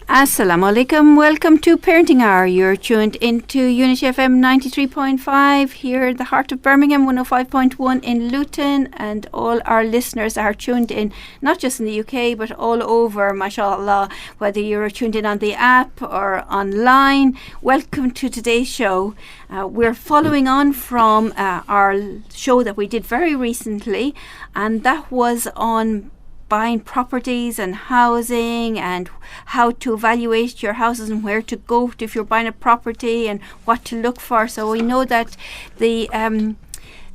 Assalamu alaikum. Welcome to Parenting Hour. You're tuned into Unity FM 93.5 here in the heart of Birmingham, 105.1 in Luton, and all our listeners are tuned in, not just in the UK, but all over, mashallah, whether you're tuned in on the app or online. Welcome to today's show. We're following on from our show that we did very recently, and that was on buying properties and housing and how to evaluate your houses and where to go if you're buying a property and what to look for. So we know that the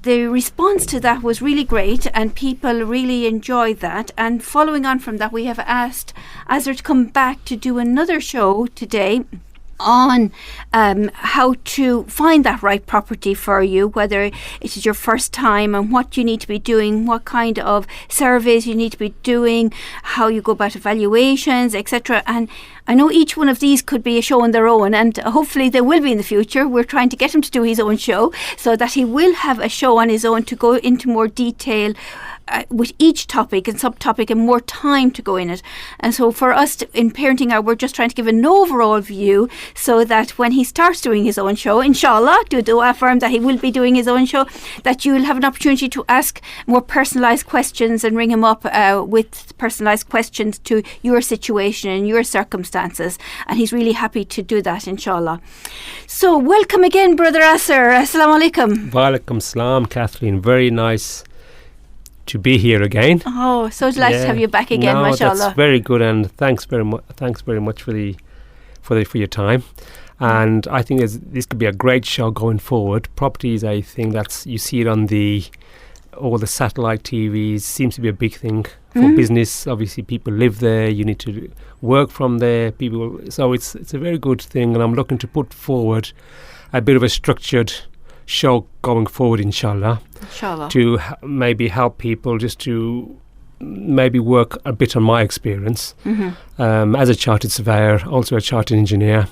response to that was really great and people really enjoyed that. And following on from that, we have asked Azher to come back to do another show today on how to find that right property for you, whether it is your first time, and what you need to be doing, what kind of surveys you need to be doing, how you go about evaluations, etc. And I know each one of these could be a show on their own, and hopefully they will be in the future. We're trying to get him to do his own show so that he will have a show on his own to go into more detail with each topic and subtopic, and more time to go in it. And so for us in Parenting Hour, we're just trying to give an overall view so that when he starts doing his own show, inshallah, do affirm that he will be doing his own show, that you will have an opportunity to ask more personalised questions and ring him up with personalised questions to your situation and your circumstances. And he's really happy to do that, inshallah. So welcome again, Brother Azher. Assalamu alaikum. Wa alaikum salam, Kathleen. Very nice to be here again. Oh, so delighted to have you back again, mashallah. That's very good, and thanks very much for your time. And I think this could be a great show going forward. Property is a thing that's, you see it on all the satellite TVs, seems to be a big thing for business. Obviously, people live there. You need to work from there. So it's a very good thing, and I'm looking to put forward a bit of a structured show going forward, inshallah, to maybe help people just to maybe work a bit on my experience as a chartered surveyor, also a chartered engineer,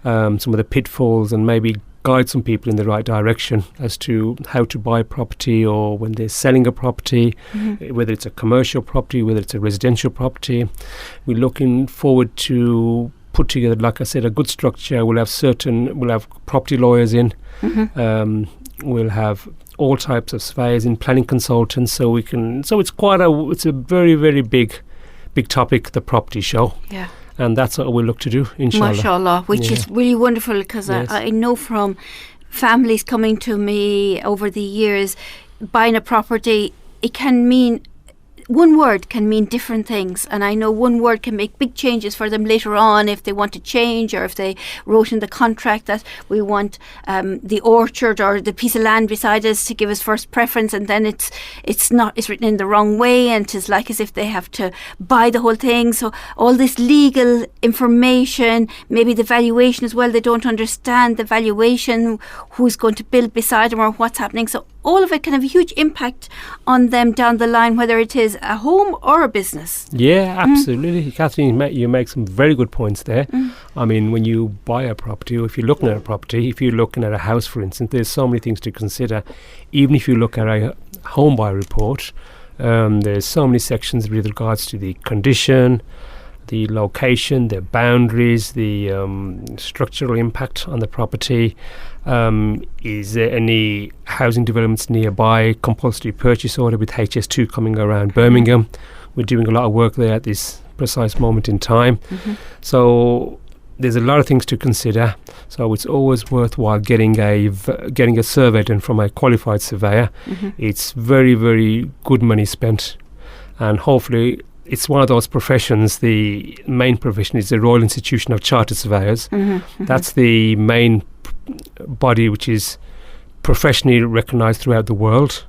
some of the pitfalls, and maybe guide some people in the right direction as to how to buy property, or when they're selling a property, whether it's a commercial property, whether it's a residential property. We're looking forward to put together, like I said, a good structure. We'll have property lawyers in. We'll have all types of surveyors in, planning consultants, so it's a very, very big topic, the property show. Yeah. And that's what we'll look to do, inshallah. Mashallah, which is really wonderful, because yes. I know from families coming to me over the years, buying a property, one word can mean different things, and I know one word can make big changes for them later on if they want to change, or if they wrote in the contract that we want the orchard or the piece of land beside us to give us first preference, and then it's written in the wrong way, and it's like as if they have to buy the whole thing. So all this legal information, maybe the valuation as well, they don't understand the valuation, who's going to build beside them or what's happening. So all of it can have a huge impact on them down the line, whether it is a home or a business. Yeah, absolutely. Kathleen, you make some very good points there. I mean, when you buy a property, or if you're looking at a property, if you're looking at a house, for instance, there's so many things to consider. Even if you look at a home buy report, there's so many sections with regards to the condition, the location, the boundaries, the structural impact on the property. Is there any housing developments nearby? Compulsory purchase order with HS2 coming around Birmingham. We're doing a lot of work there at this precise moment in time. So there's a lot of things to consider. So it's always worthwhile getting a survey done from a qualified surveyor. It's very, very good money spent, and hopefully it's one of those professions. The main profession is the Royal Institution of Chartered Surveyors. That's the main body which is professionally recognised throughout the world.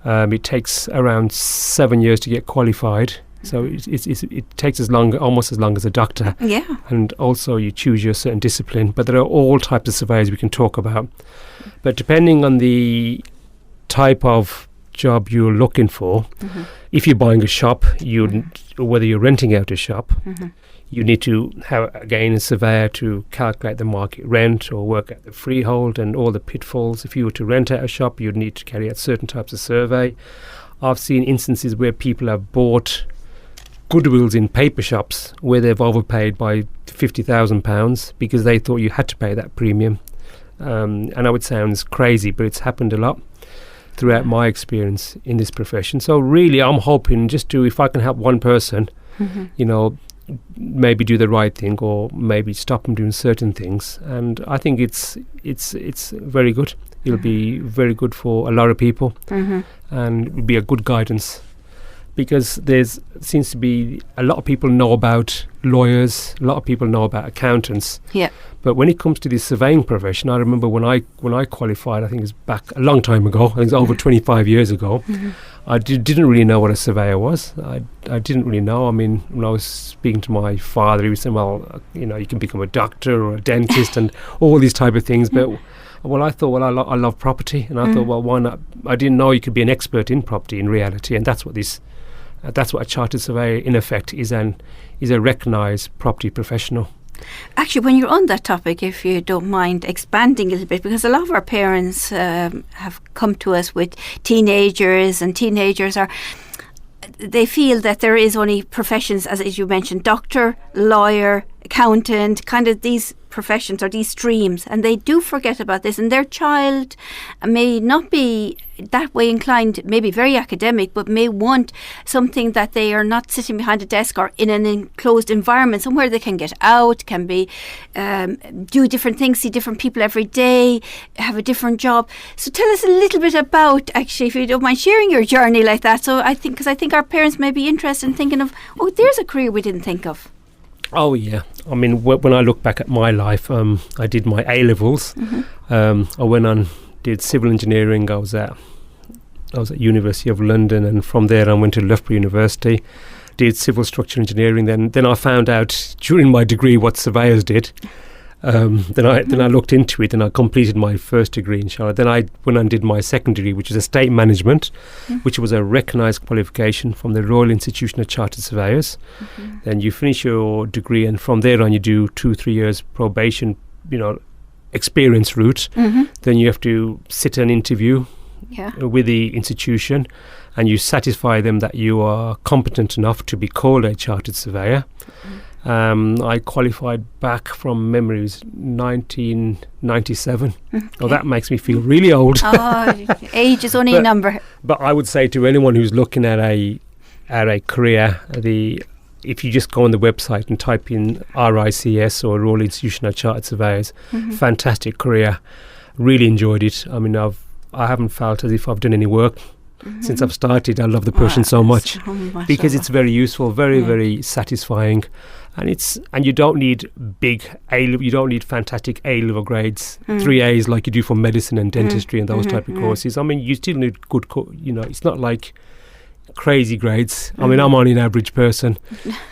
It takes around 7 years to get qualified, so it takes almost as long as a doctor. Yeah. And also you choose your certain discipline, but there are all types of surveyors we can talk about. But depending on the type of job you're looking for, if you're buying a shop, whether you're renting out a shop, you need to have, again, a surveyor to calculate the market rent or work out the freehold and all the pitfalls. If you were to rent out a shop, you'd need to carry out certain types of survey. I've seen instances where people have bought goodwills in paper shops where they've overpaid by £50,000 because they thought you had to pay that premium. And I know it sounds crazy, but it's happened a lot throughout my experience in this profession. So really, I'm hoping if I can help one person, maybe do the right thing or maybe stop them doing certain things. And I think it's very good. It'll be very good for a lot of people, and it'll be a good guidance, because seems to be a lot of people know about lawyers, a lot of people know about accountants. Yeah. But when it comes to the surveying profession, I remember when I qualified, I think it's back a long time ago, I think it's over 25 years ago, I didn't really know what a surveyor was. I didn't really know. I mean, when I was speaking to my father, he was saying, well, you can become a doctor or a dentist and all these type of things. But I thought, I love property. And I thought, well, why not? I didn't know you could be an expert in property in reality. And that's what a chartered surveyor, in effect, is a recognised property professional. Actually, when you're on that topic, if you don't mind expanding a little bit, because a lot of our parents have come to us with teenagers, and teenagers they feel that there is only professions, as you mentioned, doctor, lawyer, accountant, kind of these professions or these streams, and they do forget about this, and their child may not be that way inclined, maybe very academic, but may want something that they are not sitting behind a desk or in an enclosed environment, somewhere they can get out, can be do different things, see different people every day, have a different job. So tell us a little bit about, actually, if you don't mind sharing your journey like that. So I think our parents may be interested in thinking of, there's a career we didn't think of. Oh yeah, I mean, when I look back at my life, I did my A-levels. I went on, did civil engineering. I was at University of London, and from there I went to Loughborough University, did civil structure engineering. Then I found out during my degree what surveyors did. Then I looked into it, and I completed my first degree in Charlotte. Then I went and did my second degree, which is estate management, which was a recognised qualification from the Royal Institution of Chartered Surveyors. Then you finish your degree, and from there on you do 2-3 years probation, experience route. Then you have to sit an interview with the institution, and you satisfy them that you are competent enough to be called a chartered surveyor. I qualified back from memory, it was 1997. Oh, that makes me feel really old. Age is only a number. But I would say to anyone who's looking at a career, if you just go on the website and type in RICS or Royal Institution of Chartered Surveyors, fantastic career. Really enjoyed it. I mean, I haven't felt as if I've done any work since I've started. I love the profession so much because it's very useful, very, very satisfying. And you don't need you don't need fantastic A-level grades, 3 A's like you do for medicine and dentistry and those type of courses. I mean, you still need good, it's not like crazy grades. I mean, I'm only an average person,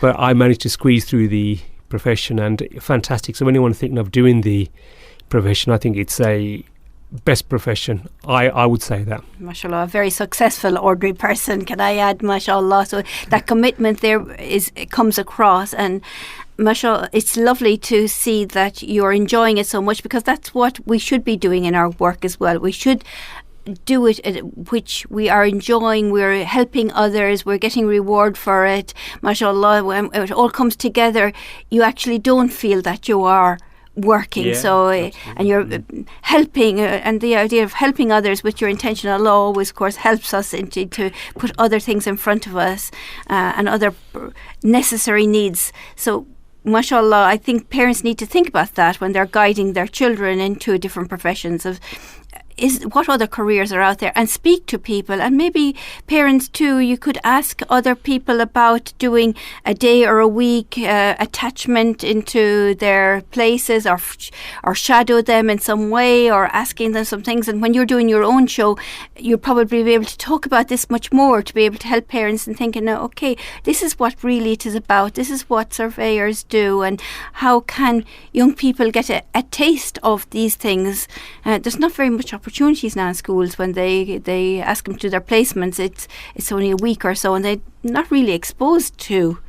but I managed to squeeze through the profession, and fantastic. So anyone thinking of doing the profession, I think it's a best profession. I would say that. MashaAllah, a very successful ordinary person, can I add, MashaAllah. So that commitment there comes across, and MashaAllah, it's lovely to see that you're enjoying it so much, because that's what we should be doing in our work as well. We should do it which we are enjoying, we're helping others, we're getting reward for it. MashaAllah, when it all comes together, you actually don't feel that you are working, and you're helping, and the idea of helping others with your intention of law always, of course, helps us to put other things in front of us and other necessary needs. So mashallah, I think parents need to think about that when they're guiding their children into different professions of what other careers are out there, and speak to people. And maybe parents too, you could ask other people about doing a day or a week attachment into their places, or shadow them in some way, or asking them some things. And when you're doing your own show, you'll probably be able to talk about this much more, to be able to help parents in thinking, okay, this is what really it is about, this is what surveyors do, and how can young people get a taste of these things. There's not very much opportunities now in schools. When they ask them to do their placements, it's only a week or so, and they're not really exposed to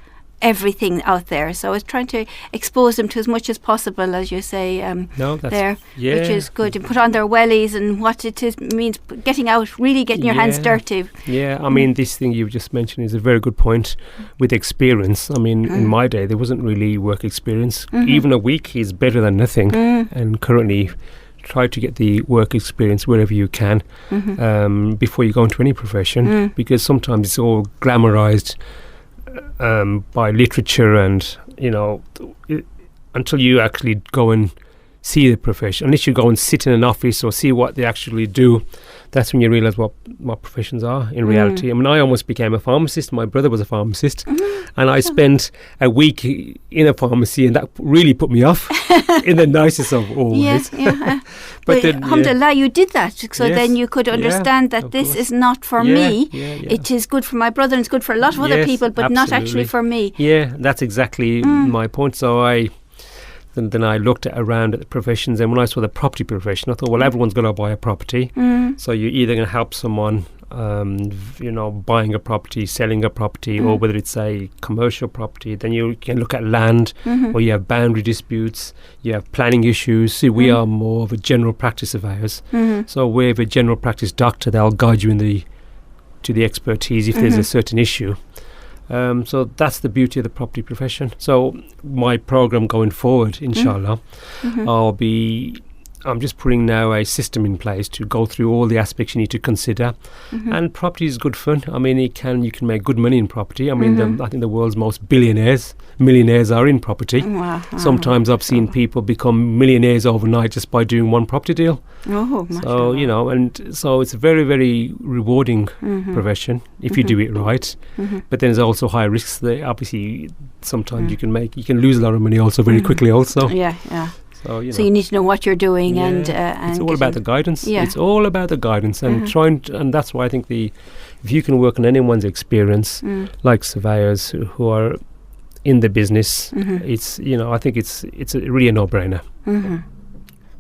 everything out there. So it's trying to expose them to as much as possible, as you say, which is good, and put on their wellies and what it means getting out, really getting your hands dirty. Yeah, I mean, this thing you just mentioned is a very good point with experience. I mean, in my day, there wasn't really work experience. Even a week is better than nothing. And currently, try to get the work experience wherever you can before you go into any profession, because sometimes it's all glamorized by literature, and until you actually go and see the profession, unless you go and sit in an office or see what they actually do, that's when you realise what professions are in reality. I mean, I almost became a pharmacist. My brother was a pharmacist, and I spent a week in a pharmacy, and that really put me off in the nicest of all ways. But then, alhamdulillah, you did that, so then you could understand that this is not for me. It is good for my brother, and it's good for a lot of other people, but not actually for me. Yeah, that's exactly my point. So then I looked around at the professions, and when I saw the property profession, I thought, well, everyone's going to buy a property. So you're either going to help someone, buying a property, selling a property, or whether it's a commercial property. Then you can look at land, or you have boundary disputes, you have planning issues. See, we are more of a general practice surveyors. So we have a general practice doctor. They'll guide you to the expertise if there's a certain issue. So that's the beauty of the property profession. So my program going forward, inshallah, I'm just putting now a system in place to go through all the aspects you need to consider. And property is good fun. I mean, you can make good money in property. I mean, I think the world's most millionaires are in property. Wow. Sometimes I've seen people become millionaires overnight just by doing one property deal. So, and so it's a very, very rewarding profession if you do it right. But then there's also high risks there. Obviously, sometimes you can lose a lot of money also very quickly also. So you need to know what you're doing, and it's all about the guidance. It's all about the guidance, and and that's why I think if you can work on anyone's experience, like surveyors who are in the business, it's I think it's really a no-brainer.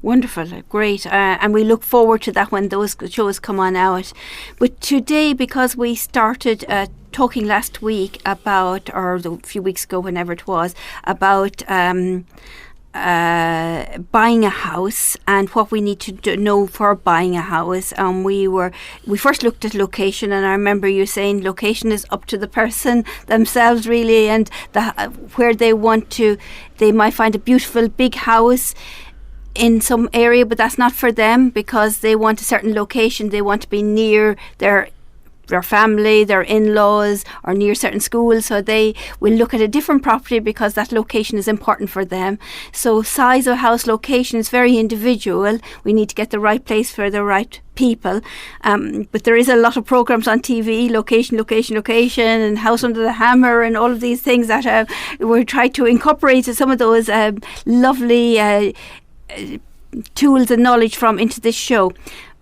Wonderful, great, and we look forward to that when those shows come on out. But today, because we started talking last week about, or a few weeks ago, whenever it was, about buying a house and what we need to know for buying a house. We first looked at location, and I remember you saying location is up to the person themselves really, and where they might find a beautiful big house in some area, but that's not for them because they want a certain location. They want to be near their family, their in-laws, or near certain schools, so they will look at a different property because that location is important for them. So size of house, location is very individual. We need to get the right place for the right people, but there is a lot of programs on TV, location, and House Under the Hammer, and all of these things that we're trying to incorporate some of those lovely tools and knowledge from into this show.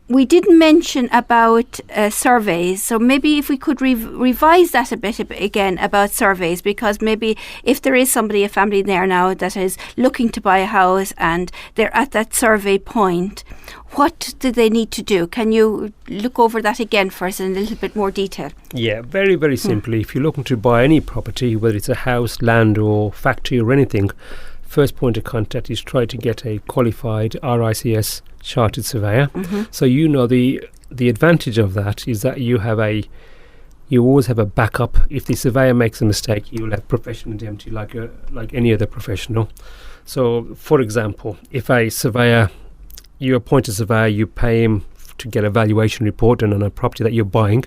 We didn't mention about surveys, so maybe if we could revise that a bit again about surveys, because maybe if there is a family there now that is looking to buy a house and they're at that survey point, what do they need to do? Can you look over that again for us in a little bit more detail? Yeah, very, very simply. If you're looking to buy any property, whether it's a house, land or factory or anything, first point of contact is try to get a qualified RICS chartered surveyor. So the advantage of that is that you always have a backup. If the surveyor makes a mistake, you will have professional indemnity like any other professional. So for example, if you appoint a surveyor, you pay him to get a valuation report done on a property that you're buying.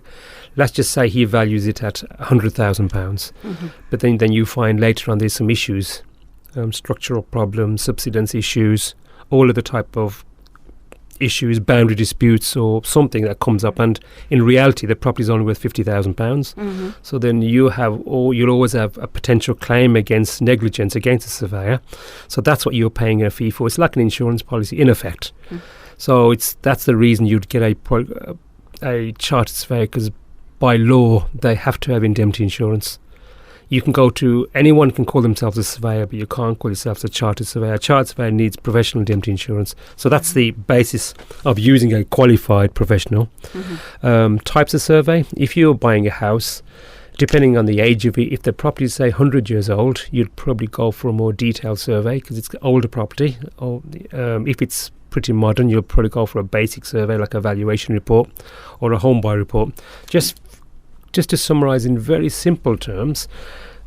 Let's just say he values it at £100,000, but then you find later on there's some issues, structural problems, subsidence issues, all of the type of issues, boundary disputes or something that comes up, and in reality the property is only worth £50,000. So then you'll always have a potential claim against negligence against the surveyor. So that's what you're paying a fee for. It's like an insurance policy in effect. So that's the reason you'd get a chartered surveyor, because by law they have to have indemnity insurance. You can anyone can call themselves a surveyor, but you can't call yourself a chartered surveyor. A chartered surveyor needs professional indemnity insurance. So that's the basis of using a qualified professional. Types of survey. If you're buying a house, depending on the age of it, if the property is, say, 100 years old, you'd probably go for a more detailed survey because it's older property. Or, if it's pretty modern, you'll probably go for a basic survey like a valuation report or a home buy report. Just to summarise in very simple terms,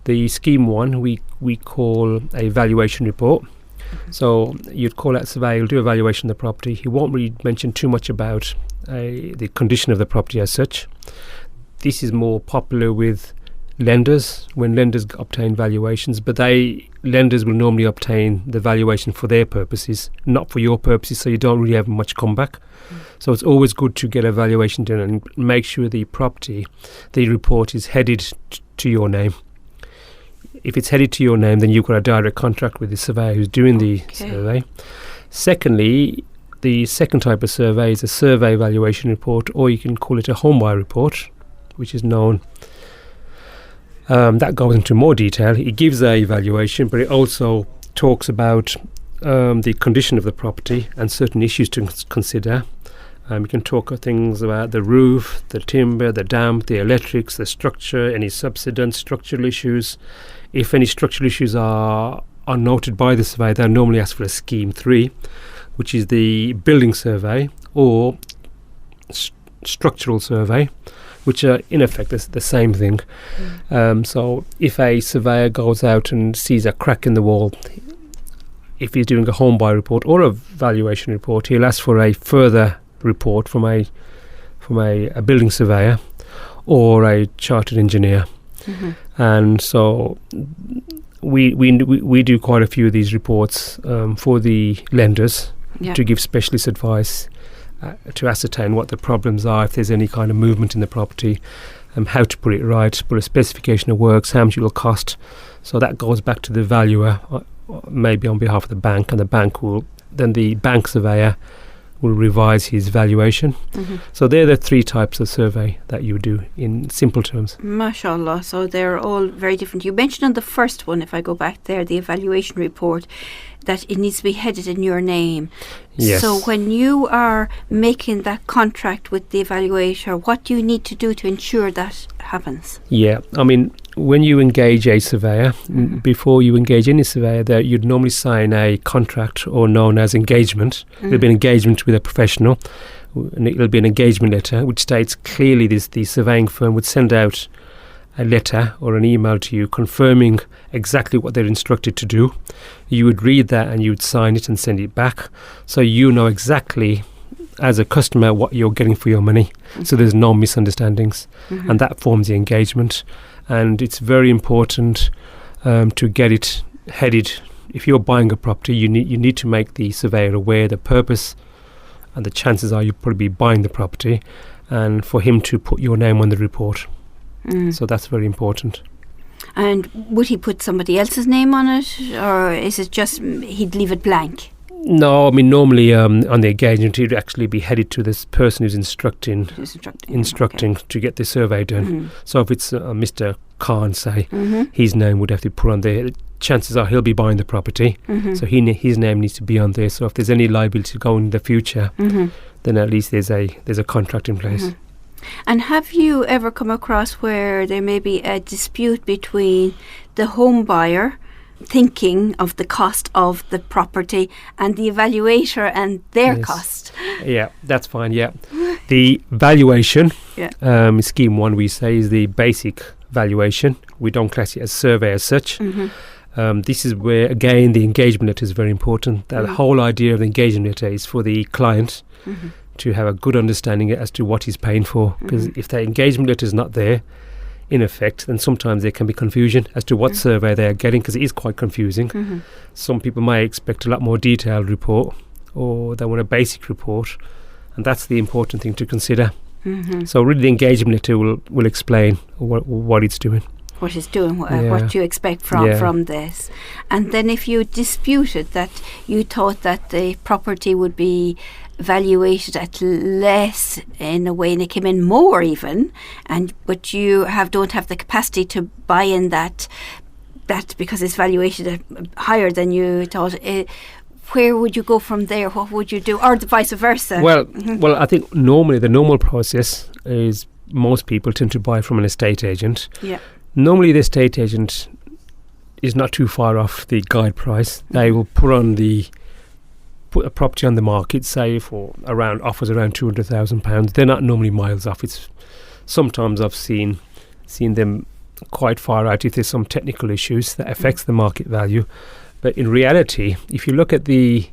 the scheme one we call a valuation report. So you'd call that surveyor, he'll do a valuation of the property. He won't really mention too much about the condition of the property as such. This is more popular with lenders when lenders obtain valuations, but lenders will normally obtain the valuation for their purposes, not for your purposes, so you don't really have much comeback. So it's always good to get a valuation done and make sure the report is headed to your name. If it's headed to your name, then you've got a direct contract with the surveyor who's doing the survey. Secondly, the second type of survey is a survey valuation report, or you can call it a home buy report, which is known. That goes into more detail. It gives a valuation, but it also talks about the condition of the property and certain issues to consider. You can talk things about the roof, the timber, the damp, the electrics, the structure, any subsidence, structural issues. If any structural issues are noted by the surveyor, they'll normally ask for a Scheme 3, which is the building survey or structural survey, which are in effect the same thing. So if a surveyor goes out and sees a crack in the wall, if he's doing a home buy report or a valuation report, he'll ask for a further report from a building surveyor or a chartered engineer. And so we do quite a few of these reports for the lenders to give specialist advice to ascertain what the problems are, if there's any kind of movement in the property, how to put it right, put a specification of works, how much it will cost. So that goes back to the valuer, maybe on behalf of the bank, and the bank surveyor will revise his valuation. So they're the three types of survey that you do in simple terms. MashaAllah. So they're all very different. You mentioned on the first one, if I go back there, the evaluation report, that it needs to be headed in your name. Yes. So when you are making that contract with the evaluator, what do you need to do to ensure that happens? Yeah, I mean, when you engage a surveyor, before you engage any surveyor, you'd normally sign a contract, or known as engagement. There'll be an engagement with a professional, and it'll be an engagement letter which states clearly the surveying firm would send out a letter or an email to you confirming exactly what they're instructed to do. You would read that and you would sign it and send it back, so you know exactly as a customer what you're getting for your money, so there's no misunderstandings. And that forms the engagement. And it's very important to get it headed. If you're buying a property, you need to make the surveyor aware the purpose, and the chances are you'll probably be buying the property, and for him to put your name on the report. So that's very important. And would he put somebody else's name on it, or is it just he'd leave it blank? No, I mean, normally on the engagement, he'd actually be headed to this person who's instructing to get the survey done. So if it's Mr. Khan, say, his name would have to be put on there. Chances are he'll be buying the property, so his name needs to be on there. So if there's any liability going in the future, then at least there's a contract in place. And have you ever come across where there may be a dispute between the home buyer thinking of the cost of the property and the evaluator and their cost? Yeah, that's fine, yeah. The valuation, scheme one, we say, is the basic valuation. We don't class it as survey as such. This is where, again, the engagement letter is very important. The whole idea of the engagement letter is for the client to have a good understanding as to what he's paying for. Because if the engagement letter is not there, in effect, then sometimes there can be confusion as to what survey they're getting, because it is quite confusing. Some people may expect a lot more detailed report, or they want a basic report, and that's the important thing to consider. So really the engagement letter will explain what it's doing. What it's doing, what you expect from this. And then if you disputed that you thought that the property would be valuated at less in a way, and it came in more even, but you don't have the capacity to buy in that because it's valuated at higher than you thought, where would you go from there? What would you do? Or the vice versa? Well, I think normally the normal process is most people tend to buy from an estate agent. Yeah. Normally, the estate agent is not too far off the guide price. They will put a property on the market, say for offers around £200,000. They're not normally miles off. It's sometimes I've seen them quite far out if there's some technical issues that affects the market value. But in reality, if you look at if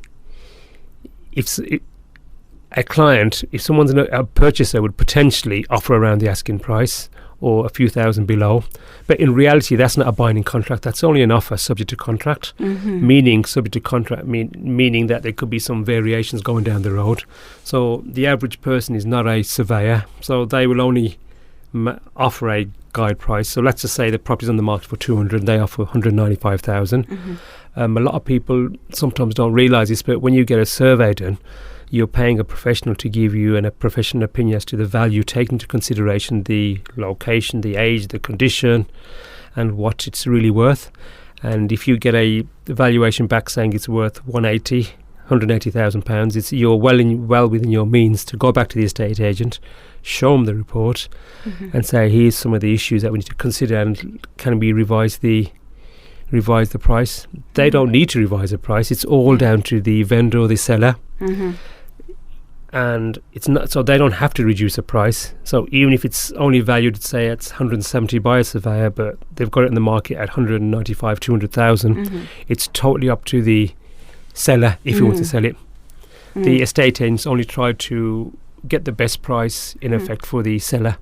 someone's a purchaser would potentially offer around the asking price or a few thousand below, but in reality that's not a binding contract. That's only an offer subject to contract, meaning subject to contract meaning that there could be some variations going down the road. So the average person is not a surveyor, so they will only offer a guide price. So let's just say the property's on the market for 200, they offer 195,000. A lot of people sometimes don't realise this, but when you get a survey done, you're paying a professional to give you a professional opinion as to the value, taking into consideration the location, the age, the condition, and what it's really worth. And if you get a valuation back saying it's worth £180,000, you're well within your means to go back to the estate agent, show them the report, and say, here's some of the issues that we need to consider, and can we revise the price. They don't need to revise the price. It's all down to the vendor or the seller. And it's not, so they don't have to reduce the price. So even if it's only valued, say it's 170 by a surveyor, but they've got it in the market at 195, 200,000, it's totally up to the seller if he wants to sell it. The estate agents only try to get the best price in effect for the seller.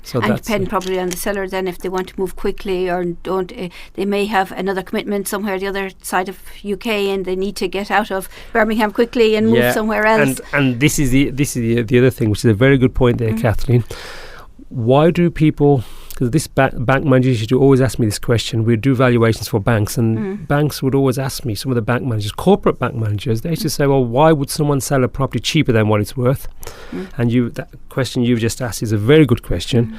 So and that's depend probably on the seller then, if they want to move quickly or don't. They may have another commitment somewhere the other side of UK, and they need to get out of Birmingham quickly and move somewhere else. And this is the other thing, which is a very good point there, Kathleen. Why do people? Because this bank managers used to always ask me this question. We'd do valuations for banks, and banks would always ask me, some of the bank managers, corporate bank managers, they used to say, well, why would someone sell a property cheaper than what it's worth? And that question you've just asked is a very good question.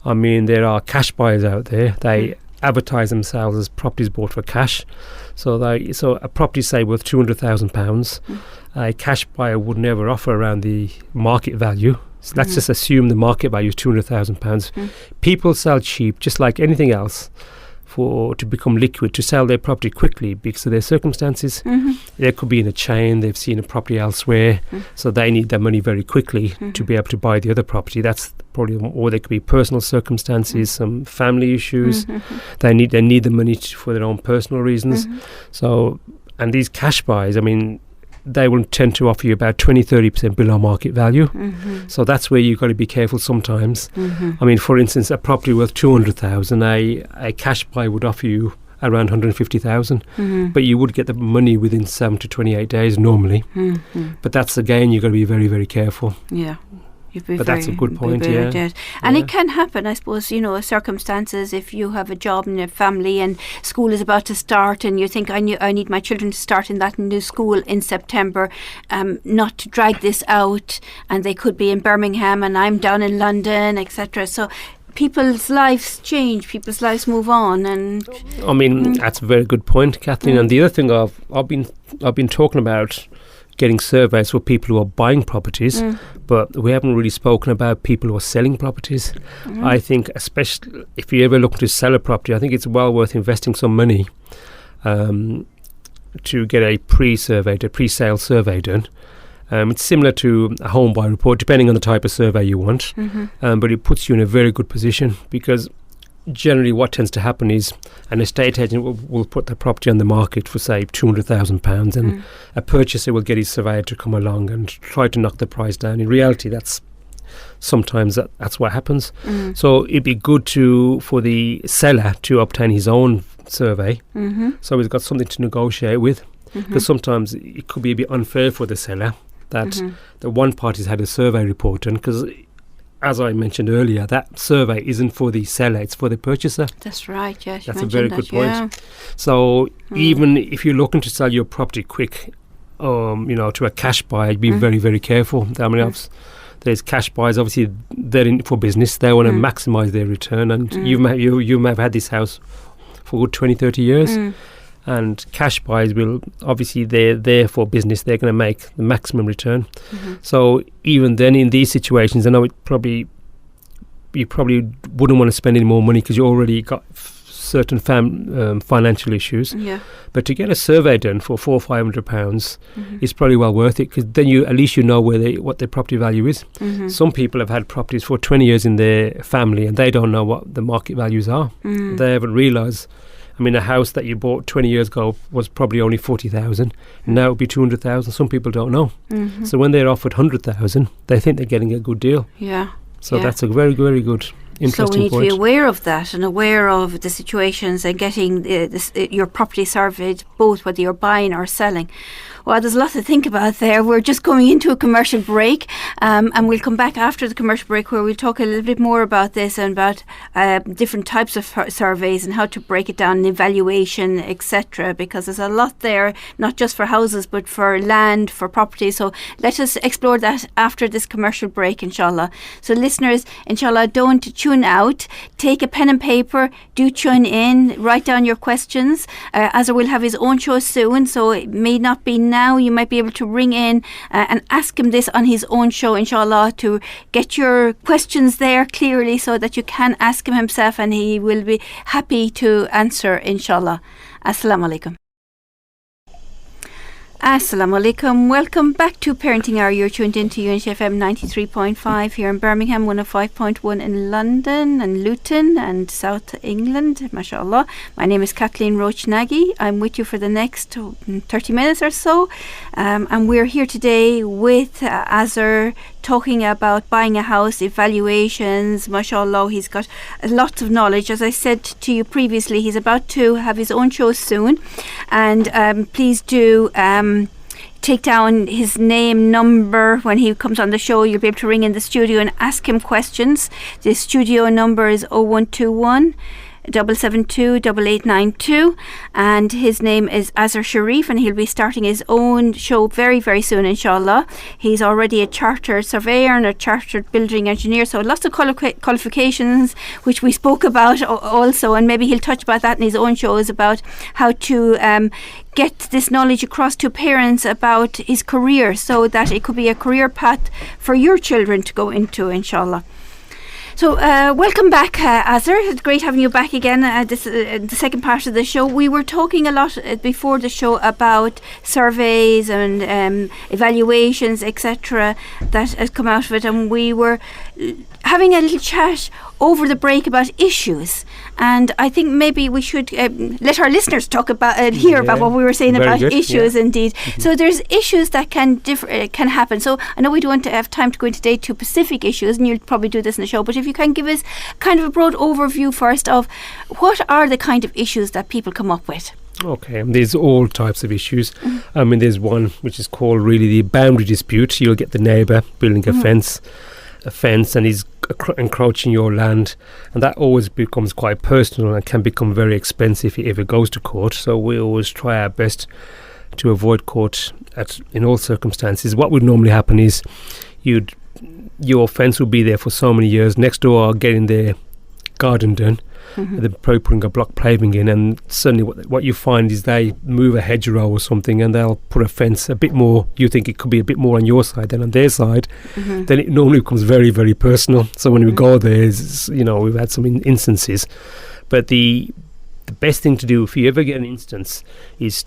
I mean, there are cash buyers out there. They advertise themselves as properties bought for cash. So a property, say, worth £200,000, a cash buyer would never offer around the market value. So let's just assume the market value is £200,000. People sell cheap, just like anything else, to become liquid, to sell their property quickly because of their circumstances. They could be in a chain, they've seen a property elsewhere, so they need their money very quickly to be able to buy the other property. That's probably, or there could be personal circumstances, some family issues. They need the money for their own personal reasons. So, and these cash buys, I mean, they will tend to offer you about 20-30% below market value. So that's where you've got to be careful sometimes. I mean, for instance, a property worth 200,000, a cash buy would offer you around 150,000, but you would get the money within 7 to 28 days normally. But that's, again, you've got to be very, very careful. Yeah. But that's a good point, yeah. And it can happen, I suppose, circumstances, if you have a job and a family and school is about to start and you think, I need my children to start in that new school in September, not to drag this out, and they could be in Birmingham and I'm down in London, etc. So people's lives change, people's lives move on, and I mean, that's a very good point, Kathleen. And the other thing I've been talking about, getting surveys for people who are buying properties, but we haven't really spoken about people who are selling properties. I think, especially if you ever look to sell a property, I think it's well worth investing some money to get a pre-sale survey done. It's similar to a home buy report, depending on the type of survey you want, but it puts you in a very good position, because generally what tends to happen is an estate agent will put the property on the market for, say, £200,000, and a purchaser will get his surveyor to come along and try to knock the price down. In reality, that's what happens. So it'd be good for the seller to obtain his own survey, so he's got something to negotiate with, because sometimes it could be a bit unfair for the seller that the one party's had a survey report done, because as I mentioned earlier, that survey isn't for the seller, it's for the purchaser. That's right, yes. That's a very good point. So even if you're looking to sell your property quick, to a cash buyer, be very, very careful. I mean, there's cash buyers, obviously, they're in for business. They want to maximise their return. And you may have had this house for good 20, 30 years. And cash buyers will, obviously, they're there for business. They're going to make the maximum return. So even then, in these situations, I know it probably you probably wouldn't want to spend any more money because you already got certain financial issues. Yeah. But to get a survey done for £400 or £500 is probably well worth it, because then at least you know what their property value is. Some people have had properties for 20 years in their family and they don't know what the market values are. They haven't realised. I mean, a house that you bought 20 years ago was probably only 40,000. Now it would be 200,000. Some people don't know. So when they're offered 100,000, they think they're getting a good deal. Yeah. So that's a very, very good, interesting point. So we need to be aware of that and aware of the situations and getting your property surveyed, both whether you're buying or selling. Well, there's a lot to think about there. We're just going into a commercial break, and we'll come back after the commercial break where we'll talk a little bit more about this and about different types of surveys and how to break it down, evaluation, etc. Because there's a lot there, not just for houses, but for land, for property. So let us explore that after this commercial break, inshallah. So listeners, inshallah, don't tune out. Take a pen and paper. Do tune in. Write down your questions. Azher will have his own show soon, so it may not be now. You might be able to ring in and ask him this on his own show, inshallah, to get your questions there clearly so that you can ask him himself and he will be happy to answer, inshallah. Assalamu alaikum. Assalamu alaikum. Welcome back to Parenting Hour. You're tuned into Unity FM 93.5 here in Birmingham, 105.1 in London and Luton and South England, mashallah. My name is Kathleen Roche-Nagi. I'm with you for the next 30 minutes or so. And we're here today with Azher, talking about buying a house, evaluations. Mashallah, he's got lots of knowledge. As I said to you previously, he's about to have his own show soon. And please do take down his name, number. When he comes on the show, you'll be able to ring in the studio and ask him questions. The studio number is 0121 772 8892, and his name is Azher Shareef, and he'll be starting his own show very, very soon, inshallah. He's already a chartered surveyor and a chartered building engineer, so lots of qualifications, which we spoke about also, and maybe he'll touch about that in his own shows about how to get this knowledge across to parents about his career, so that it could be a career path for your children to go into, inshallah. So welcome back, Azher. It's great having you back again. The second part of the show. We were talking a lot before the show about surveys and evaluations, etc., that has come out of it, and we were having a little chat over the break about issues, and I think maybe we should let our listeners talk about hear about what we were saying about issues. Indeed, so there's issues that can happen. So I know we don't have time to go into day to specific issues, and you'll probably do this in the show, but if you can give us kind of a broad overview first of what are the kind of issues that people come up with. Okay, there's all types of issues. I mean, there's one which is called really the boundary dispute. You'll get the neighbour building a fence and he's encroaching your land, and that always becomes quite personal and can become very expensive if it goes to court. So we always try our best to avoid court in all circumstances. What would normally happen is your fence will be there for so many years. Next door are getting their garden done. They're probably putting a block paving in, and suddenly what you find is they move a hedgerow or something and they'll put a fence a bit more. You think it could be a bit more on your side than on their side. Then it normally becomes very, very personal. So when we go there, we've had some instances. But the best thing to do if you ever get an instance is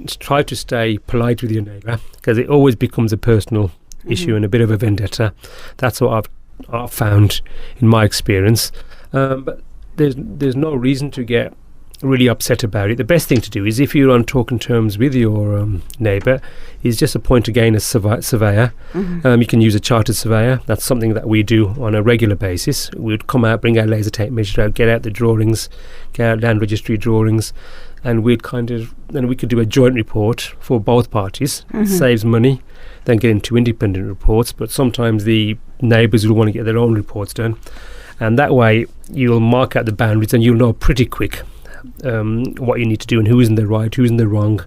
to try to stay polite with your neighbour, because it always becomes a personal issue and a bit of a vendetta. That's what I've found in my experience. But there's no reason to get really upset about it. The best thing to do is, if you're on talking terms with your neighbour, is just appoint again a surveyor. You can use a chartered surveyor. That's something that we do on a regular basis. We'd come out, bring our laser tape measure out, get out the drawings, get out land registry drawings, and we could do a joint report for both parties. It saves money than getting two independent reports, but sometimes the neighbours will want to get their own reports done. And that way you'll mark out the boundaries and you'll know pretty quick what you need to do and who's in the right, who's in the wrong,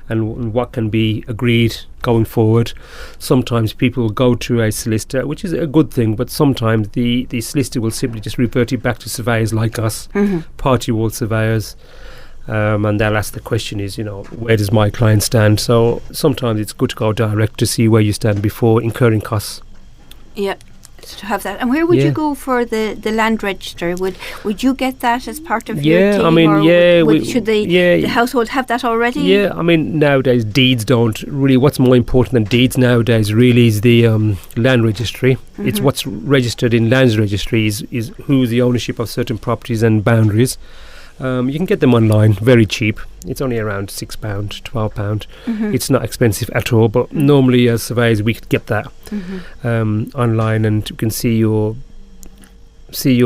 and what can be agreed going forward. Sometimes people will go to a solicitor, which is a good thing, but sometimes the solicitor will simply just revert it back to surveyors like us, party wall surveyors, and they'll ask the question is, where does my client stand? So sometimes it's good to go direct to see where you stand before incurring costs. Yeah. to have that. And where would you go for the land register? Would you get that as part of your team? I mean, or should the household have that already? Yeah, I mean, nowadays deeds don't really. What's more important than deeds nowadays really is the land registry. Mm-hmm. It's what's registered in lands registry is who's the ownership of certain properties and boundaries. You can get them online, very cheap. It's only around £6, £12. Mm-hmm. It's not expensive at all, but normally as surveyors we could get that online, and you can see your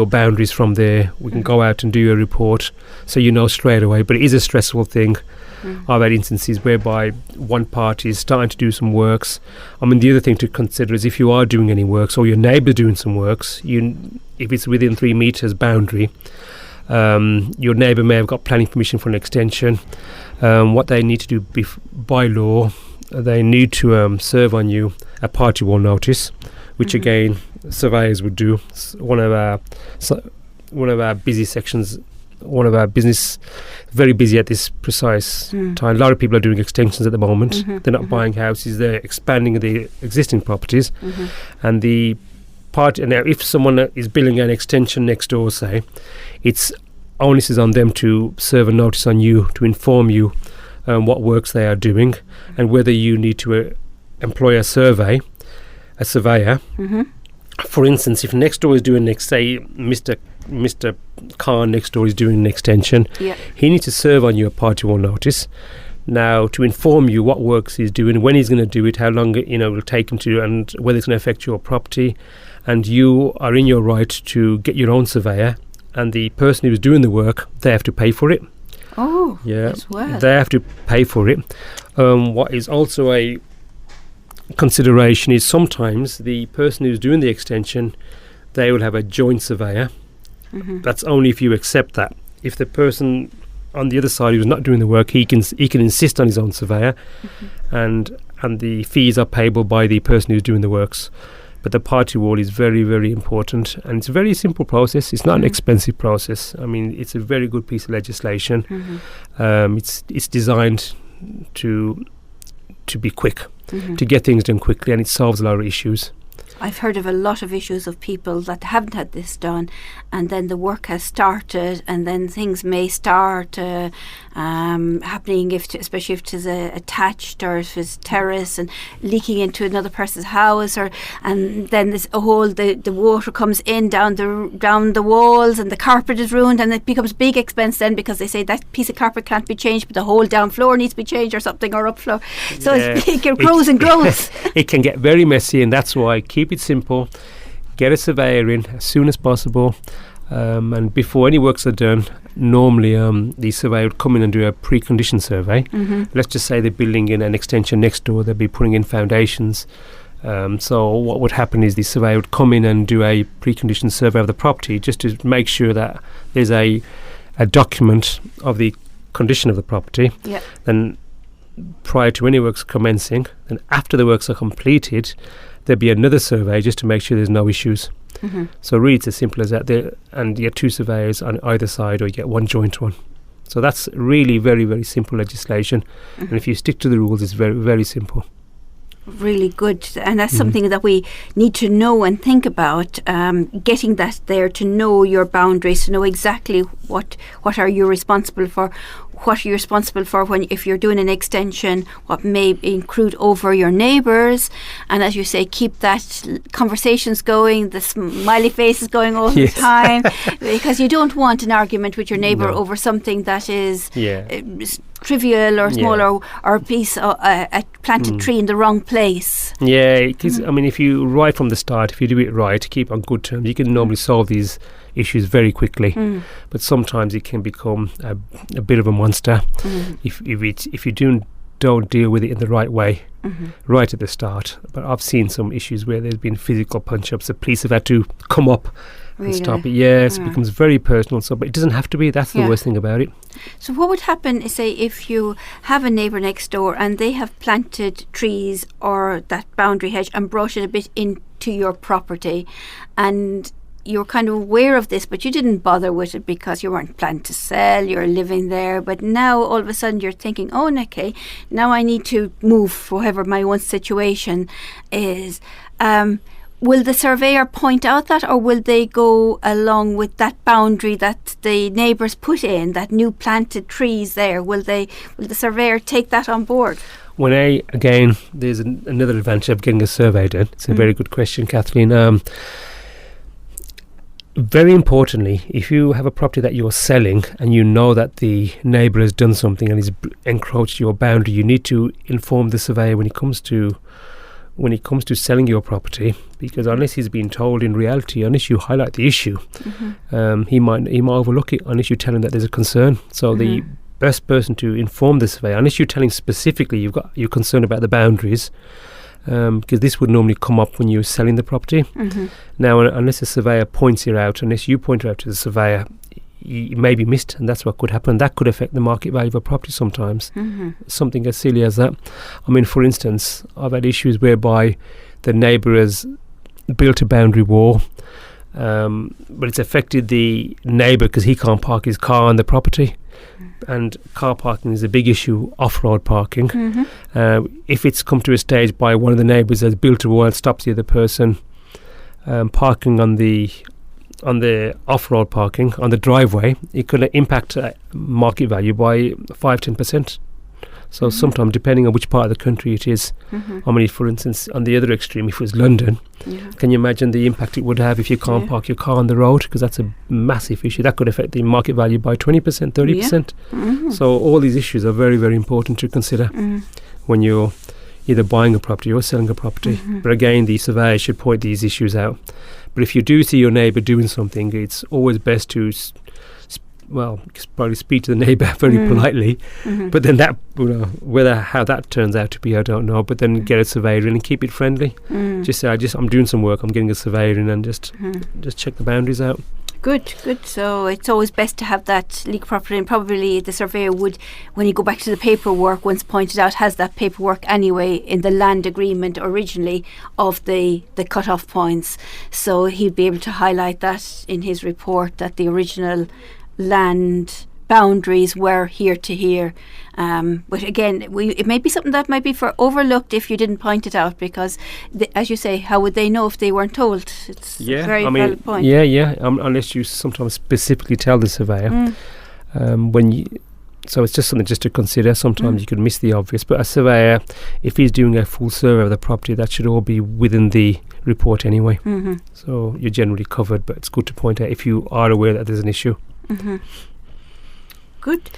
boundaries from there. We can go out and do a report, so you know straight away. But it is a stressful thing. I've had instances whereby one party is starting to do some works. I mean, the other thing to consider is if you are doing any works or your neighbour doing some works, if it's within 3 metres boundary, your neighbour may have got planning permission for an extension. What they need to do by law, they need to serve on you a party wall notice, which again surveyors would do. One of our busy sections, one of our business, very busy at this precise time. A lot of people are doing extensions at the moment. They're not buying houses, they're expanding the existing properties. And the part, now if someone is building an extension next door, say, it's onus is on them to serve a notice on you to inform you what works they are doing and whether you need to employ a surveyor. For instance, if next door is doing say Mr. Khan next door is doing an extension, he needs to serve on you a party wall notice. Now, to inform you what works he's doing, when he's going to do it, how long it will take him to, and whether it's going to affect your property. And you are in your right to get your own surveyor, and the person who's doing the work, they have to pay for it. Oh, as well. They have to pay for it. What is also a consideration is sometimes the person who's doing the extension, they will have a joint surveyor. That's only if you accept that. If the person on the other side who's not doing the work, he can insist on his own surveyor, and the fees are payable by the person who's doing the works. But the party wall is very, very important, and it's a very simple process. It's not an expensive process. I mean, it's a very good piece of legislation. It's designed to be quick, to get things done quickly, and it solves a lot of issues. I've heard of a lot of issues of people that haven't had this done, and then the work has started, and then things may start happening, especially if it is attached or if it's terrace and leaking into another person's house, and then the water comes in down the walls, and the carpet is ruined, and it becomes big expense then because they say that piece of carpet can't be changed, but the whole down floor needs to be changed or something, or up floor. So it grows and grows. It can get very messy, and that's why keep it simple. Get a surveyor in as soon as possible, and before any works are done, normally the surveyor would come in and do a pre-condition survey. Let's just say they're building in an extension next door, they'll be putting in foundations. So what would happen is the surveyor would come in and do a pre-condition survey of the property just to make sure that there's a document of the condition of the property. Then prior to any works commencing, and after the works are completed, there'd be another survey just to make sure there's no issues. So really it's as simple as that. And you get two surveyors on either side, or you get one joint one. So that's really very, very simple legislation. And if you stick to the rules, it's very, very simple. Really good, and that's something that we need to know and think about, getting that there, to know your boundaries, to know exactly what are you responsible for, what are you responsible for if you're doing an extension, what may intrude over your neighbours, and as you say, keep that conversations going, the smiley faces going all the time, because you don't want an argument with your neighbour over something that is trivial or small, or a piece of a planted tree in the wrong place. It is. I mean, if you right from the start, if you do it right, keep on good terms, you can normally solve these issues very quickly. But sometimes it can become a bit of a monster if you don't deal with it in the right way right at the start. But I've seen some issues where there's been physical punch-ups. The police have had to come up and stop it. It becomes very personal. So, but it doesn't have to be. That's the worst thing about it. So what would happen, say, if you have a neighbour next door and they have planted trees or that boundary hedge and brought it a bit into your property, and you're kind of aware of this, but you didn't bother with it because you weren't planning to sell, you're living there, but now all of a sudden you're thinking, oh, okay, now I need to move, whatever my own situation is. will the surveyor point out that, or will they go along with that boundary that the neighbours put in, that new planted trees there? Will the surveyor take that on board? Again, there's another advantage of getting a survey done. It's a very good question, Kathleen. Very importantly, if you have a property that you're selling and you know that the neighbour has done something and has encroached your boundary, you need to inform the surveyor when it comes to selling your property, because unless he's been told in reality, unless you highlight the issue, he might overlook it unless you tell him that there's a concern. So the best person to inform the surveyor, unless you're telling specifically you're concerned about the boundaries, because this would normally come up when you're selling the property. Now, unless the surveyor points it out, unless you point it out to the surveyor, it may be missed, and that's what could happen. That could affect the market value of a property sometimes. Something as silly as that. I mean, for instance, I've had issues whereby the neighbour has built a boundary wall, but it's affected the neighbour because he can't park his car on the property. And car parking is a big issue, off-road parking. If it's come to a stage by one of the neighbours has built a wall and stops the other person parking on the off-road parking on the driveway, it could impact market value by 5-10%. So sometimes, depending on which part of the country it is, I mean, for instance, on the other extreme, if it was London, can you imagine the impact it would have if you can't park your car on the road? Because that's a massive issue. That could affect the market value by 20%, 30%. So all these issues are very, very important to consider when you're either buying a property or selling a property. But again, the surveyor should point these issues out. But if you do see your neighbour doing something, it's always best to probably speak to the neighbour very politely, but then that, how that turns out to be, I don't know. But then get a surveyor in and keep it friendly. Just say, I'm doing some work. I'm getting a surveyor in, and just check the boundaries out. Good. So it's always best to have that legal property, and probably the surveyor would, when you go back to the paperwork, once pointed out, has that paperwork anyway in the land agreement originally of the cut-off points. So he'd be able to highlight that in his report, that the original land boundaries were here to here. But again, it may be something that might be overlooked if you didn't point it out, because as you say, how would they know if they weren't told? It's a very valid point. Unless you sometimes specifically tell the surveyor. So it's just something just to consider. Sometimes you could miss the obvious, but a surveyor, if he's doing a full survey of the property, that should all be within the report anyway. So you're generally covered, but it's good to point out if you are aware that there's an issue. Good.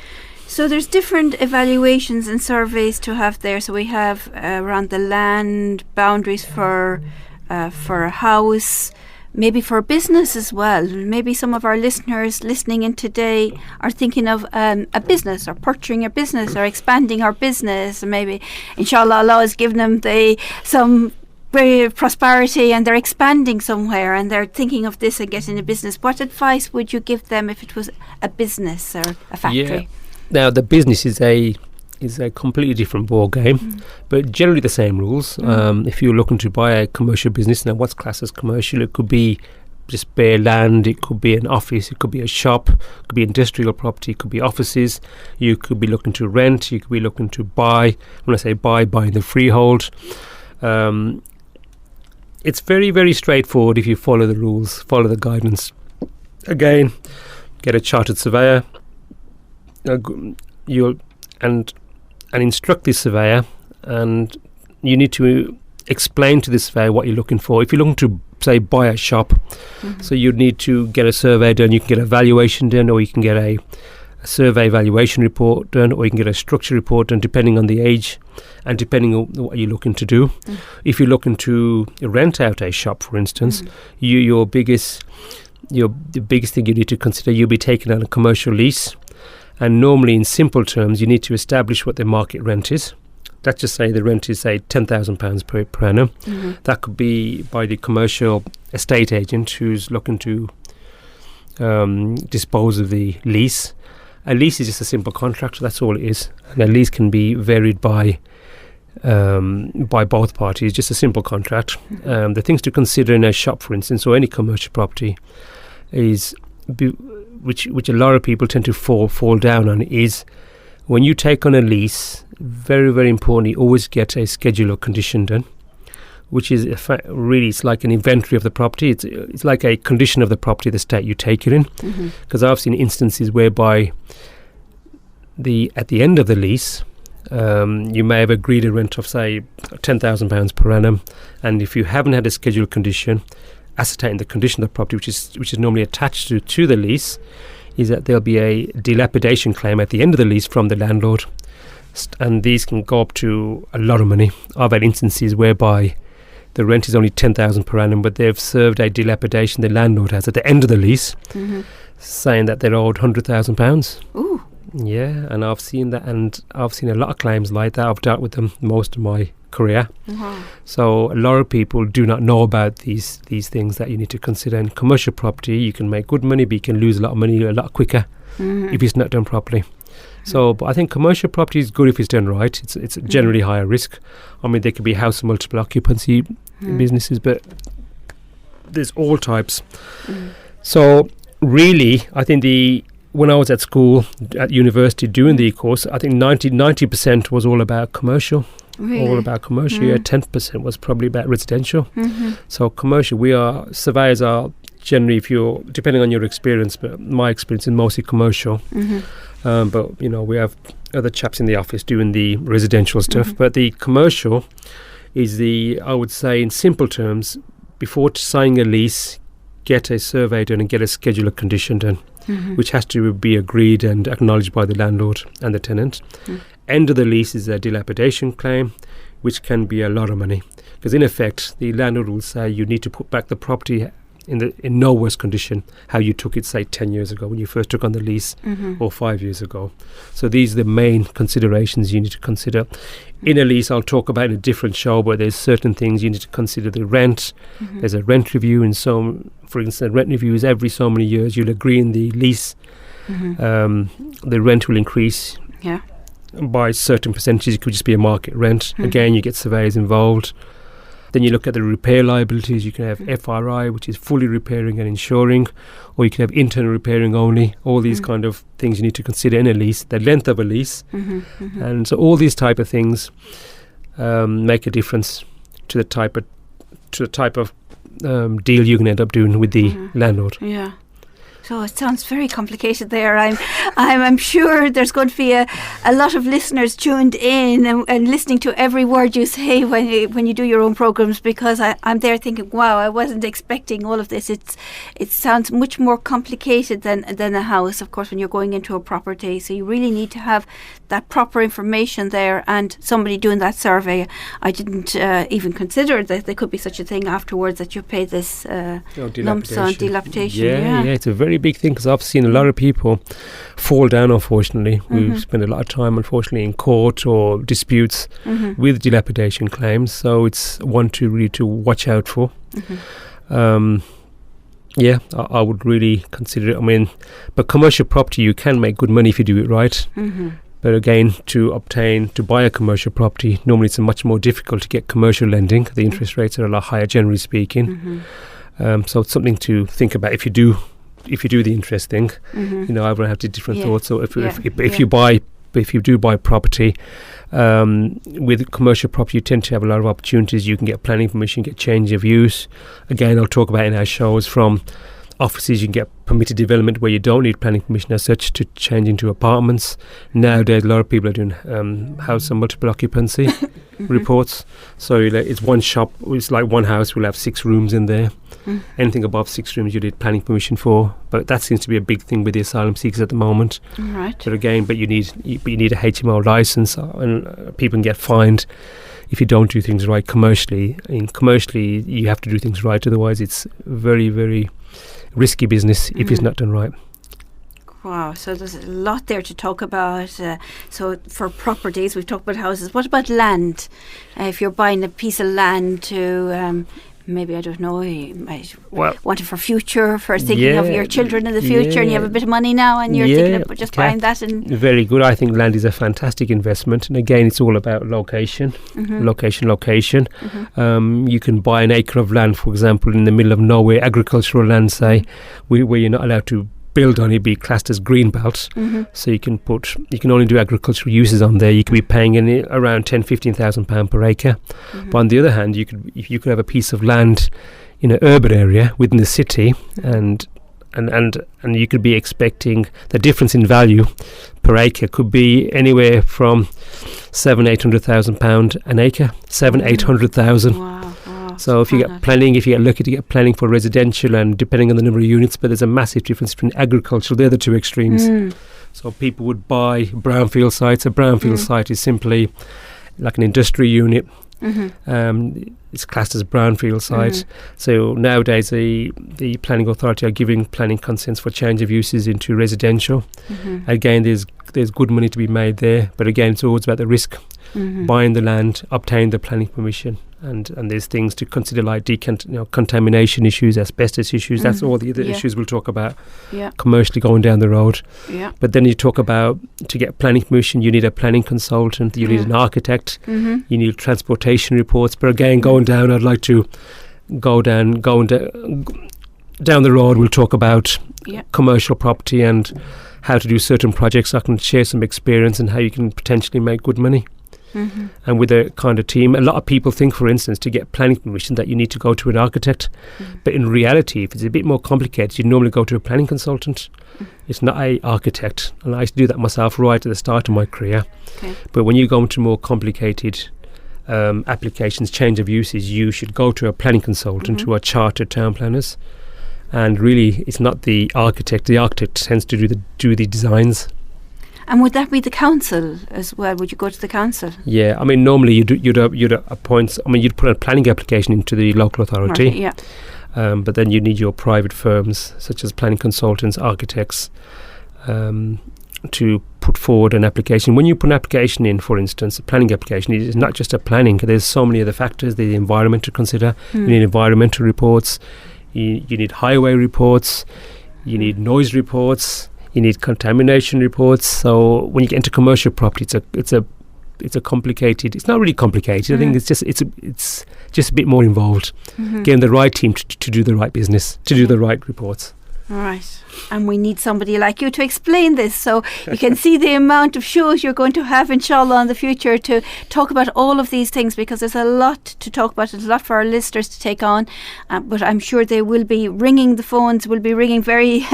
So there's different evaluations and surveys to have there. So we have around the land boundaries for a house, maybe for a business as well. Maybe some of our listeners listening in today are thinking of a business, or purchasing a business, or expanding our business. And maybe, inshallah, Allah has given them some prosperity and they're expanding somewhere and they're thinking of this and getting a business. What advice would you give them if it was a business or a factory? Now the business is a completely different ball game, but generally the same rules. If you're looking to buy a commercial business, now what's classed as commercial? It could be just bare land, it could be an office, it could be a shop, it could be industrial property, it could be offices. You could be looking to rent, you could be looking to buy. When I say buying the freehold. It's very, very straightforward if you follow the rules, follow the guidance. Again, get a chartered surveyor, and instruct the surveyor, and you need to explain to the surveyor what you're looking for. If you're looking to, say, buy a shop, so you'd need to get a survey done. You can get a valuation done, or you can get a survey valuation report done, or you can get a structure report done, depending on the age and depending on what you're looking to do. If you're looking to rent out a shop, for instance, the biggest thing you need to consider, you'll be taking on a commercial lease, and normally in simple terms you need to establish what the market rent is. Let's just say the rent is, say, £10,000 per annum. That could be by the commercial estate agent who's looking to dispose of the lease. A lease is just a simple contract, that's all it is. And a lease can be varied by both parties, just a simple contract. The things to consider in a shop, for instance, or any commercial property, is which a lot of people tend to fall down on, is when you take on a lease, very, very importantly, always get a schedule of condition done. which is really, it's like an inventory of the property. It's like a condition of the property, the state you take it in. Because I've seen instances whereby at the end of the lease, you may have agreed a rent of, say, £10,000 per annum, and if you haven't had a scheduled condition, ascertain the condition of the property, which is normally attached to the lease, is that there'll be a dilapidation claim at the end of the lease from the landlord, and these can go up to a lot of money. I've had instances whereby the rent is only £10,000 per annum, but they've served a dilapidation the landlord has at the end of the lease, saying that they're owed £100,000. Ooh. Yeah, and I've seen that, and I've seen a lot of claims like that. I've dealt with them most of my career. So a lot of people do not know about these things that you need to consider. In commercial property, you can make good money, but you can lose a lot of money a lot quicker if it's not done properly. So, but I think commercial property is good if it's done right. It's generally higher risk. I mean, there could be house and multiple occupancy businesses, but there's all types. So really, I think when I was at school, at university, doing the course, I think 90% was all about commercial. Really? All about commercial. Yeah, 10% was probably about residential. So commercial, surveyors are generally, depending on your experience, but my experience is mostly commercial. But, we have other chaps in the office doing the residential stuff. But the commercial is I would say in simple terms, before signing a lease, get a survey done and get a schedule of condition done, which has to be agreed and acknowledged by the landlord and the tenant. End of the lease is a dilapidation claim, which can be a lot of money, because in effect the landlord will say you need to put back the property in no worse condition how you took it, say 10 years ago when you first took on the lease, or 5 years ago. So these are the main considerations you need to consider. In a lease, I'll talk about in a different show, but there's certain things you need to consider. The rent, there's a rent review, for instance, rent review is every so many years. You'll agree in the lease, the rent will increase by certain percentages. It could just be a market rent. Again, you get surveyors involved. Then you look at the repair liabilities. You can have FRI, which is fully repairing and insuring, or you can have internal repairing only. All these kind of things you need to consider in a lease, the length of a lease. And so all these type of things make a difference to the type of deal you can end up doing with the landlord. Yeah. So it sounds very complicated there. I'm sure there's going to be a lot of listeners tuned in and listening to every word you say when you do your own programs, because I'm there thinking, wow, I wasn't expecting all of this. It sounds much more complicated than a house, of course, when you're going into a property. So you really need to have that proper information there and somebody doing that survey. I didn't even consider that there could be such a thing afterwards, that you pay this lump sum dilapidation. Yeah, it's a very big thing, because I've seen a lot of people fall down, unfortunately. We've spent a lot of time, unfortunately, in court or disputes with dilapidation claims. So it's one to really to watch out for. I would really consider it. I mean, but commercial property, you can make good money if you do it right. But again, to buy a commercial property, normally it's much more difficult to get commercial lending. The interest rates are a lot higher, generally speaking. So it's something to think about if you do the interest thing. Everyone have different thoughts. So if you do buy property with commercial property, you tend to have a lot of opportunities. You can get planning permission, get change of use. Again, I'll talk about in our shows, from offices you can get permitted development where you don't need planning permission as such, to change into apartments. Nowadays, a lot of people are doing house and multiple occupancy reports. So it's one shop. It's like one house will have 6 rooms in there. Anything above 6 rooms you need planning permission for. But that seems to be a big thing with the asylum seekers at the moment. Right. But again, you need a HMO license, and people can get fined if you don't do things right commercially. Commercially, you have to do things right. Otherwise, it's very, very risky business if it's not done right. Wow, so there's a lot there to talk about. So for properties, we've talked about houses. What about land? If you're buying a piece of land to maybe, I don't know, you might want it for future, for thinking of your children in the future, and you have a bit of money now and you're thinking of just buying that. And very good. I think land is a fantastic investment, and again, it's all about location. Location. You can buy an acre of land, for example, in the middle of nowhere, agricultural land, say, where you're not allowed to build on, it'd be classed as green belt. So you can only do agricultural uses on there. You could be paying around £10,000-15,000 per acre. But on the other hand, you could have a piece of land in an urban area within the city, and you could be expecting the difference in value per acre could be anywhere from £700,000-800,000 an acre. 800,000. Wow. So if you get planning, if you get lucky to get planning for residential, and depending on the number of units, but there's a massive difference between agricultural. They're the two extremes. So people would buy brownfield sites. A brownfield site is simply like an industrial unit. It's classed as a brownfield site. So nowadays the planning authority are giving planning consents for change of uses into residential. Again, there's good money to be made there, but again, it's always about the risk. Buying the land, obtaining the planning permission, and there's things to consider like contamination issues, asbestos issues. That's all the other issues we'll talk about commercially going down the road. But then you talk about, to get planning permission, you need a planning consultant, you need an architect, you need transportation reports. But again, going down, I'd like to go down the road. We'll talk about commercial property and how to do certain projects. I can share some experience and how you can potentially make good money. And with a kind of team, a lot of people think, for instance, to get planning permission that you need to go to an architect, but in reality, if it's a bit more complicated, you normally go to a planning consultant. It's not an architect, and I used to do that myself right at the start of my career. But when you go into more complicated applications, change of uses, you should go to a planning consultant who are chartered town planners. And really, it's not the architect. The architect tends to do the designs. And would that be the council as well? Would you go to the council? Yeah, I mean, normally you'd appoint. I mean, you'd put a planning application into the local authority. But then you need your private firms, such as planning consultants, architects, to put forward an application. When you put an application in, for instance, a planning application, it's not just a planning. There's so many other factors. There's the environment to consider. You need environmental reports. You need highway reports. You need noise reports. You need contamination reports. So when you get into commercial property, it's a complicated. It's not really complicated. I think it's just a bit more involved. Getting the right team to do the right business, to do the right reports. All right. And we need somebody like you to explain this, so you can see the amount of shows you're going to have, inshallah, in the future to talk about all of these things, because there's a lot to talk about. There's a lot for our listeners to take on, but I'm sure they will be ringing, the phones will be ringing very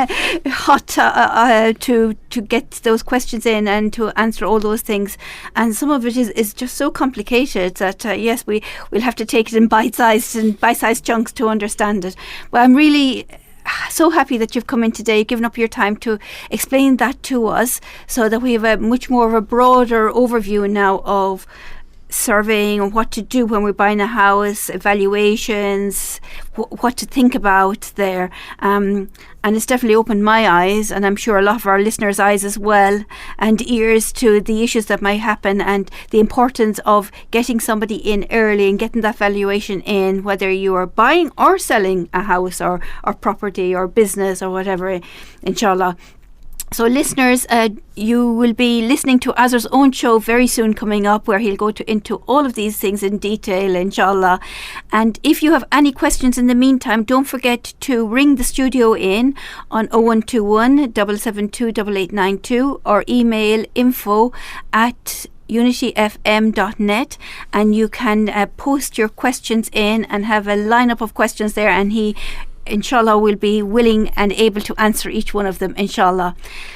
hot to get those questions in and to answer all those things. And some of it is just so complicated that, yes, we'll have to take it in bite-sized chunks to understand it. But I'm really so happy that you've come in today, given up your time to explain that to us, so that we have a much more of a broader overview now of surveying and what to do when we're buying a house, evaluations, what to think about there. And it's definitely opened my eyes, and I'm sure a lot of our listeners' eyes as well, and ears, to the issues that might happen and the importance of getting somebody in early and getting that valuation in, whether you are buying or selling a house or property or business or whatever, inshallah. So listeners, you will be listening to Azher's own show very soon coming up, where he'll go into all of these things in detail, inshallah. And if you have any questions in the meantime, don't forget to ring the studio in on 0121 772 8892 or email info@unityfm.net, and you can post your questions in and have a lineup of questions there, and he inshallah will be willing and able to answer each one of them, inshallah.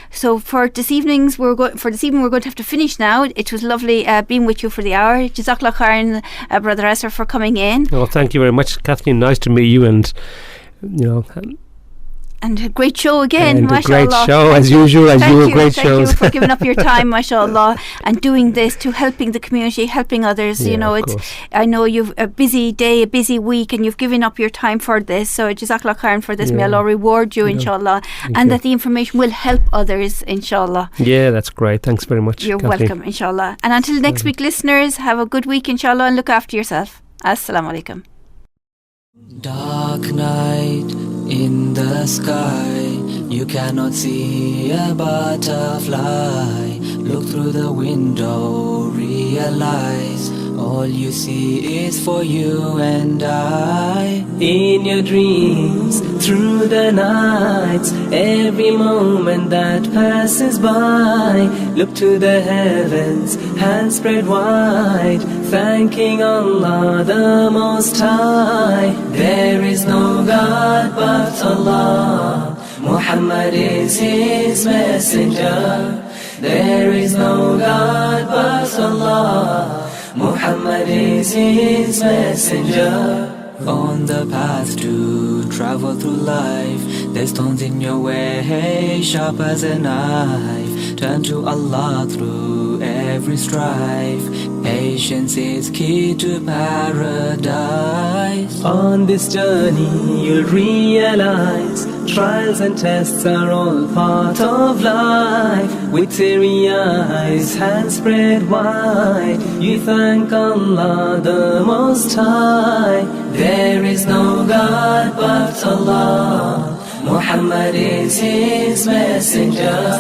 So for this evening we're going to have to finish now. It was lovely being with you for the hour. Jazakallah khairan, Brother Azher, for coming in. Well, thank you very much, Kathleen. Nice to meet you, and and a great show again, and mashallah. A great show, as usual, as you were great shows. Thank you for giving up your time, mashallah, and doing this, to helping the community, helping others. I know you've a busy day, a busy week, and you've given up your time for this. So Jazakallah khairan for this. May Allah reward you, inshallah, and that the information will help others, inshallah. Yeah, that's great. Thanks very much, You're Kathleen. welcome, inshallah. And until next week, listeners, have a good week, inshallah, and look after yourself. Assalamu alaikum. Dark night in the sky, you cannot see a butterfly. Look through the window, realize all you see is for you and I. In your dreams, through the nights, every moment that passes by, look to the heavens, hands spread wide, thanking Allah the Most High. There is no God but Allah, Muhammad is His messenger. There is no God but Allah, Muhammad is His messenger. On the path to travel through life, there's thorns in your way, sharp as a knife. Turn to Allah through every strife. Patience is key to paradise. On this journey you'll realize trials and tests are all part of life. With teary eyes, hands spread wide, you thank Allah the Most High. There is no God but Allah, Muhammad is His messenger.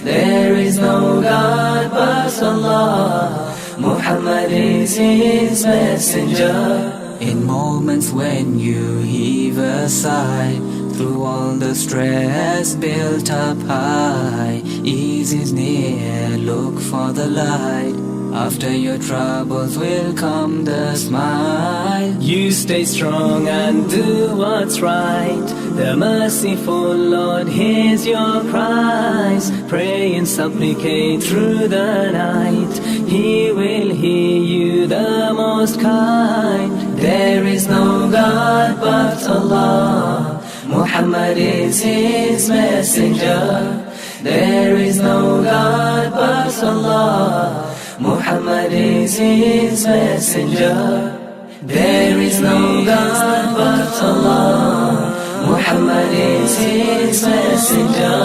There is no God but Allah, Muhammad is His messenger. In moments when you heave a sigh, through all the stress built up high, ease is near, look for the light. After your troubles will come the smile. You stay strong and do what's right. The merciful Lord hears your cries. Pray and supplicate through the night. He will hear you, the Most Kind. There is no God but Allah, Muhammad is His messenger. There is no God but Allah, Muhammad is His messenger. There is no God but Allah, Muhammad is His messenger.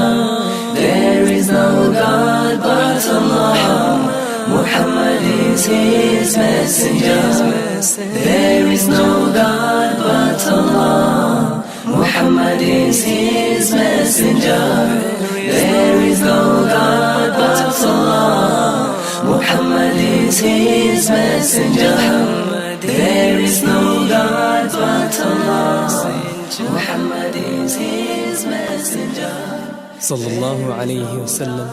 There is no God but Allah, Muhammad is His messenger. There is no God but Allah, Muhammad is His messenger. There is no God but Allah, Muhammad is His messenger. There is no God but Allah, Muhammad is His messenger. Sallallahu alayhi wa sallam.